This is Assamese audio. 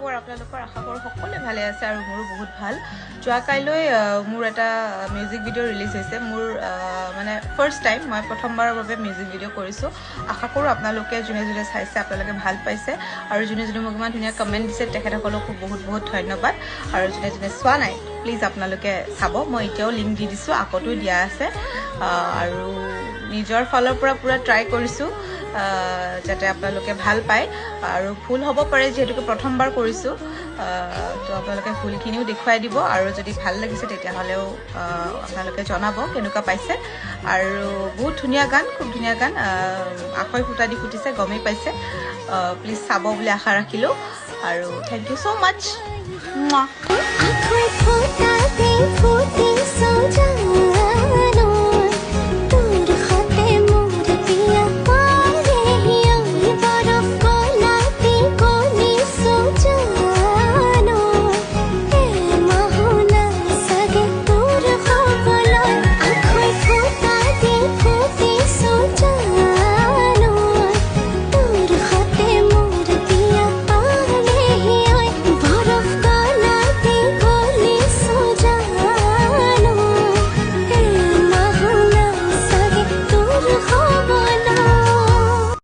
খবৰ আপোনালোকৰ আশা কৰোঁ সকলোৱে ভালে আছে আৰু মোৰো বহুত ভাল যোৱাকাইলৈ মোৰ এটা মিউজিক ভিডিঅ' ৰিলিজ হৈছে মোৰ মানে ফাৰ্ষ্ট টাইম মই প্ৰথমবাৰৰ বাবে মিউজিক ভিডিঅ' কৰিছোঁ আশা কৰোঁ আপোনালোকে যোনে যোনে চাইছে আপোনালোকে ভাল পাইছে আৰু যোনে যোনে মোক ইমান ধুনীয়া কমেণ্ট দিছে তেখেতসকলকো বহুত বহুত ধন্যবাদ আৰু যোনে যোনে চোৱা নাই প্লিজ আপোনালোকে চাব মই এতিয়াও লিংক দি দিছোঁ আকতো দিয়া আছে আৰু নিজৰ ফালৰ পৰা পুৰা ট্ৰাই কৰিছোঁ যাতে আপোনালোকে ভাল পায় আৰু ভুল হ'ব পাৰে যেহেতুকে প্ৰথমবাৰ কৰিছোঁ তো আপোনালোকে ভুলখিনিও দেখুৱাই দিব আৰু যদি ভাল লাগিছে তেতিয়াহ'লেও আপোনালোকে জনাব কেনেকুৱা পাইছে আৰু বহুত ধুনীয়া গান খুব ধুনীয়া গান আখৈ ফুটা দি ফুটিছে গমেই পাইছে প্লিজ চাব বুলি আশা ৰাখিলোঁ আৰু থেংক ইউ ছ' মাছ